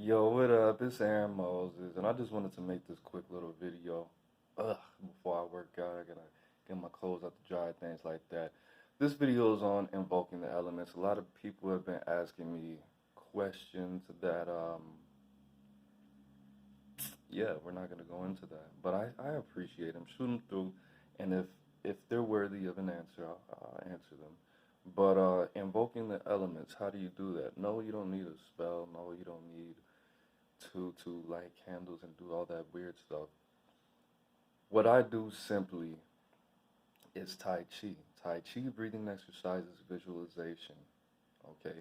Yo, what up? It's Aaron Moses, and I just wanted to make this quick little video. Before I work out, I gotta get my clothes out to dry, things like that. This video is on invoking the elements. A lot of people have been asking me questions that, yeah, we're not gonna go into that, but I appreciate them. Shoot them through, and if they're worthy of an answer, I'll answer them. But invoking the elements, how do you do that? No, you don't need a spell. No, you don't need to light candles and do all that weird stuff. What I do simply is Tai Chi. Tai Chi breathing exercises, visualization. Okay.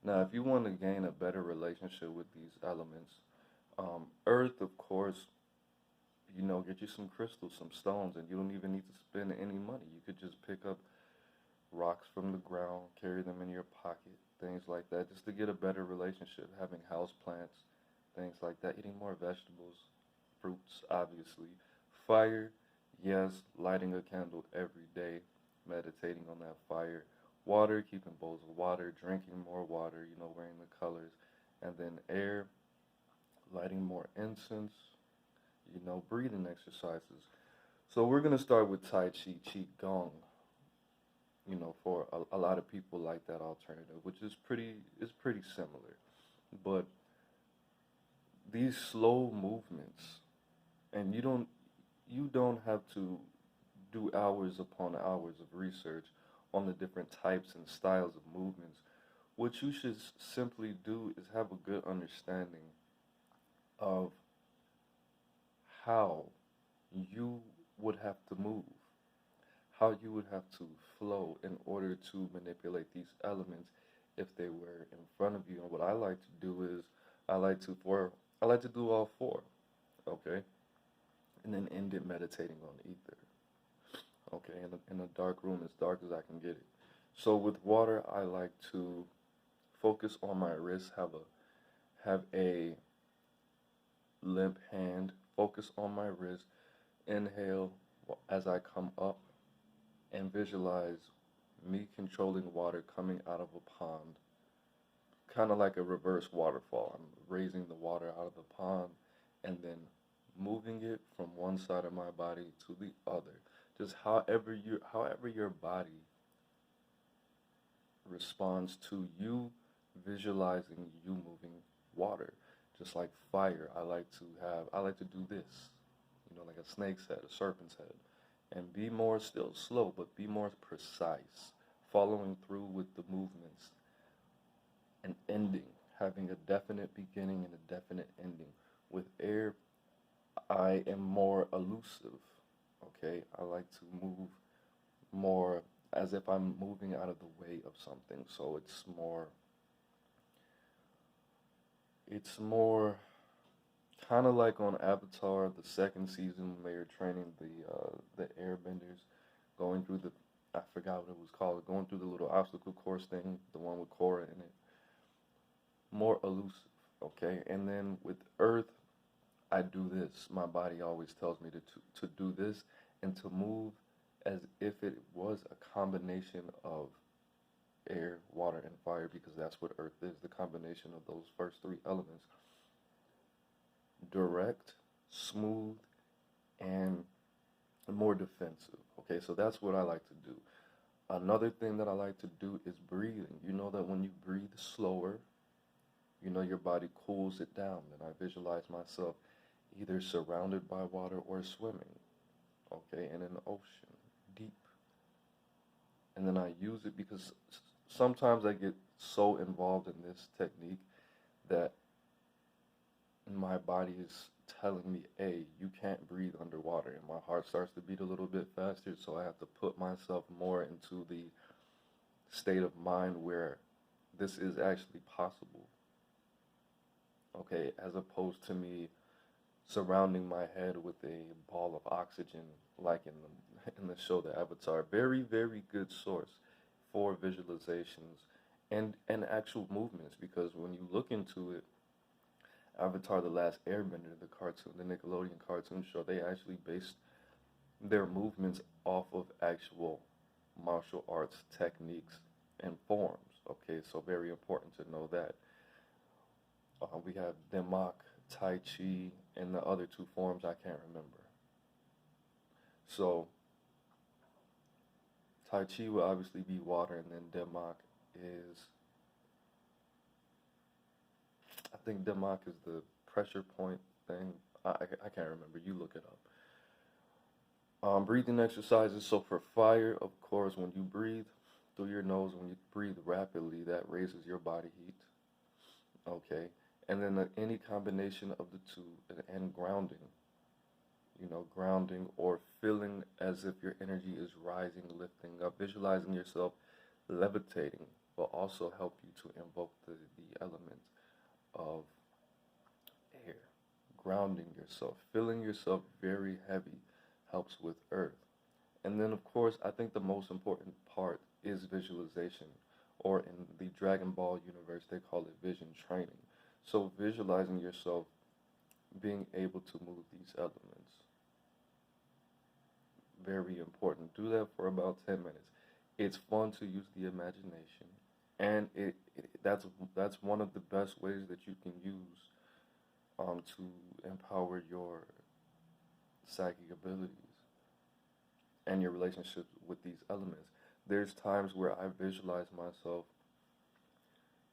Now, if you want to gain a better relationship with these elements, earth, of course, get you some crystals, some stones, and you don't even need to spend any money. You could just pick up rocks from the ground, carry them in your pocket, things like that, just to get a better relationship. Having house plants, things like that, eating more vegetables, fruits, obviously. Fire, yes, lighting a candle every day, meditating on that fire. Water, keeping bowls of water, drinking more water, wearing the colors. And then air, lighting more incense, breathing exercises. So we're going to start with Tai Chi, Qi Gong. For a lot of people like that alternative, which is pretty similar. But these slow movements, and you don't have to do hours upon hours of research on the different types and styles of movements. What you should simply do is have a good understanding of how you would have to move, how you would have to flow in order to manipulate these elements if they were in front of you. And what I like to do is I like to do all four, okay, and then end it meditating on ether, okay, in a dark room, as dark as I can get it. So with water, I like to focus on my wrist, have a limp hand, focus on my wrist, inhale as I come up, and visualize me controlling water coming out of a pond, kind of like a reverse waterfall. I'm raising the water out of the pond and then moving it from one side of my body to the other. Just however your body responds to you visualizing you moving water. Just like fire, I like to do this, like a snake's head, a serpent's head, and be more still slow, but be more precise, following through with the movements and ending, having a definite beginning and a definite ending. With air, I am more elusive, okay? I like to move more as if I'm moving out of the way of something. So it's more kind of like on Avatar, the second season when they were training the airbenders, going through the, I forgot what it was called, going through the little obstacle course thing, the one with Korra in it. More elusive, okay? And then with Earth, I do this. My body always tells me to do this and to move as if it was a combination of air, water, and fire, because that's what Earth is, the combination of those first three elements. Direct, smooth, and more defensive. Okay, so that's what I like to do. Another thing that I like to do is breathing. You know that when you breathe slower, your body cools it down. And I visualize myself either surrounded by water or swimming, okay, in an ocean, deep. And then I use it because sometimes I get so involved in this technique that my body is telling me, hey, you can't breathe underwater. And my heart starts to beat a little bit faster, so I have to put myself more into the state of mind where this is actually possible, okay, as opposed to me surrounding my head with a ball of oxygen like in the show The Avatar. Very, very good source for visualizations and actual movements, because when you look into it, Avatar: The Last Airbender, the cartoon, the Nickelodeon cartoon show, they actually based their movements off of actual martial arts techniques and forms. Okay, so very important to know that. We have Invoke, Tai Chi, and the other two forms I can't remember. So Tai Chi will obviously be water, and then Invoke is, I think Invoke is the pressure point thing. I can't remember. You look it up. Breathing exercises. So for fire, of course, when you breathe through your nose, when you breathe rapidly, that raises your body heat. Okay. And then any combination of the two, and grounding, grounding or feeling as if your energy is rising, lifting up, visualizing yourself levitating will also help you to invoke the element of air. Grounding yourself, feeling yourself very heavy helps with earth. And then, of course, I think the most important part is visualization, or in the Dragon Ball universe, they call it vision training. So visualizing yourself being able to move these elements, very important. Do that for about 10 minutes. It's fun to use the imagination, and that's one of the best ways that you can use to empower your psychic abilities and your relationship with these elements. There's times where I visualize myself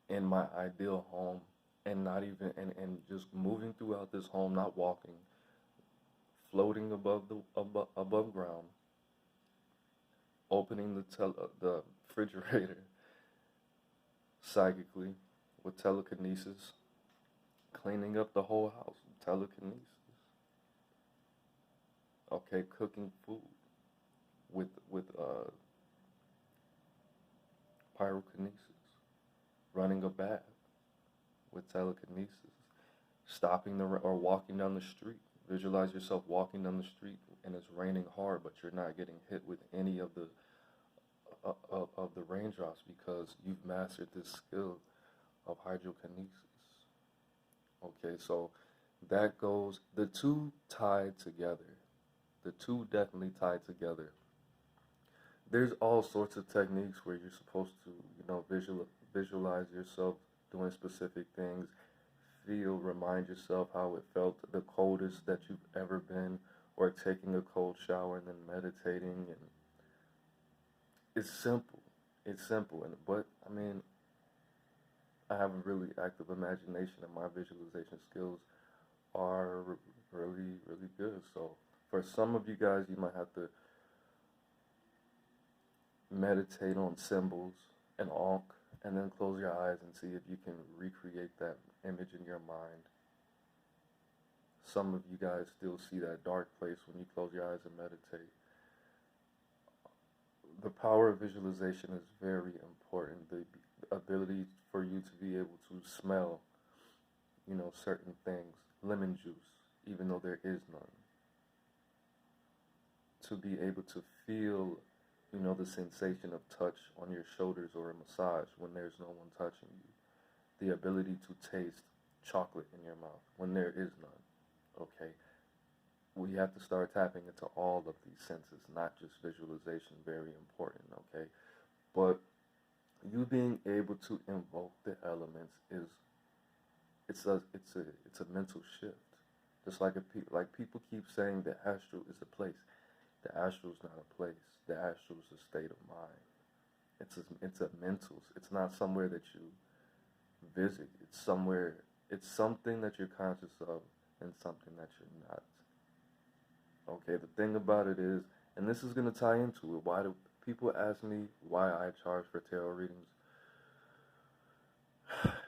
in my ideal home, and not even and just moving throughout this home, not walking, floating above ground, opening the refrigerator psychically with telekinesis, cleaning up the whole house with telekinesis. Okay, cooking food with pyrokinesis, running a bath with telekinesis, stopping or walking down the street. Visualize yourself walking down the street and it's raining hard, but you're not getting hit with any of the raindrops because you've mastered this skill of hydrokinesis. Okay, so that goes, the two tied together. The two definitely tied together. There's all sorts of techniques where you're supposed to, visualize yourself doing specific things. Remind yourself how it felt, the coldest that you've ever been, or taking a cold shower and then meditating. And it's simple. But I mean, I have a really active imagination, and my visualization skills are really, really good. So for some of you guys, you might have to meditate on symbols and ankh, and then close your eyes and see if you can recreate that image in your mind. Some of you guys still see that dark place when you close your eyes and meditate. The power of visualization is very important. The ability for you to be able to smell, certain things, lemon juice, even though there is none. To be able to feel, the sensation of touch on your shoulders or a massage when there's no one touching you. The ability to taste chocolate in your mouth when there is none. Okay? We have to start tapping into all of these senses, not just visualization. Very important, okay? But you being able to invoke the elements it's a mental shift. Just like people keep saying the astral is a place. The astral is not a place. The astral is a state of mind. It's a mentals. It's not somewhere that you visit. It's something that you're conscious of and something that you're not. Okay, the thing about it is, and this is going to tie into it, why do people ask me why I charge for tarot readings?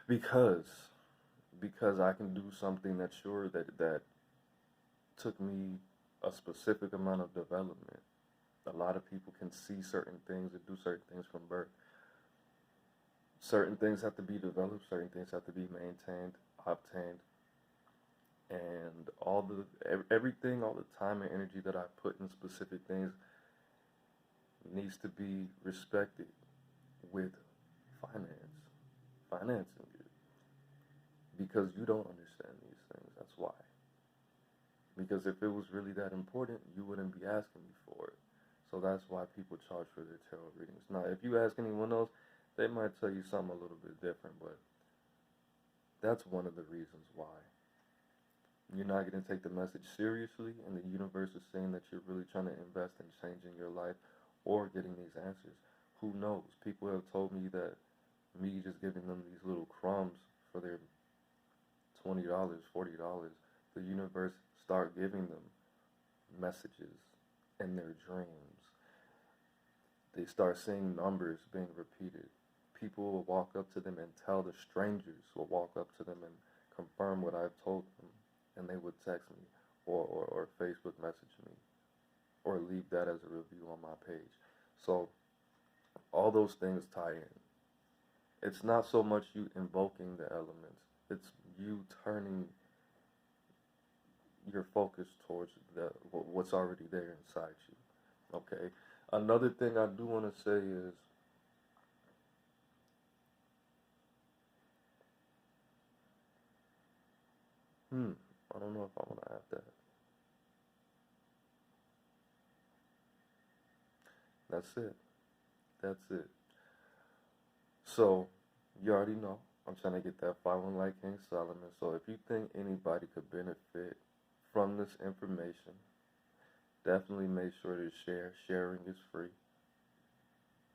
Because I can do something that took me a specific amount of development. A lot of people can see certain things and do certain things from birth. Certain things have to be developed, certain things have to be maintained, obtained. And everything, all the time and energy that I put in specific things needs to be respected with financing it. Because you don't understand these things, that's why. Because if it was really that important, you wouldn't be asking me for it. So that's why people charge for their tarot readings. Now, if you ask anyone else, they might tell you something a little bit different, but That's one of the reasons why. You're not going to take the message seriously, and the universe is saying that you're really trying to invest in changing your life or getting these answers. Who knows? People have told me that me just giving them these little crumbs for their $20, $40, the universe start giving them messages in their dreams. They start seeing numbers being repeated. People will walk up to them and tell the strangers will walk up to them and confirm what I've told them, and they would text me or Facebook message me or leave that as a review on my page. So all those things tie in. It's not so much you invoking the elements, it's you turning your focus towards what's already there inside you. Okay? Another thing I do want to say is, I don't know if I want to add that. That's it. That's it. So, you already know, I'm trying to get that following like King Solomon. So if you think anybody could benefit from this information, definitely make sure to share. Sharing is free.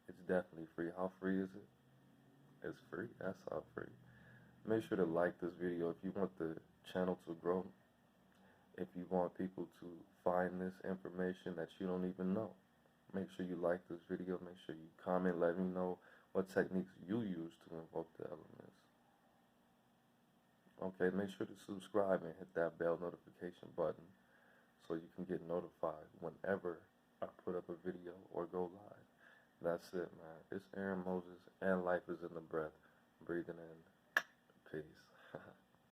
It's definitely free. How free is it? It's free. That's how free. Make sure to like this video if you want the channel to grow. If you want people to find this information that you don't even know, make sure you like this video. Make sure you comment. Let me know what techniques you use to invoke the elements. Okay, make sure to subscribe and hit that bell notification button so you can get notified whenever I put up a video or go live. That's it, man. It's Aaron Moses, and life is in the breath. Breathing in. Peace.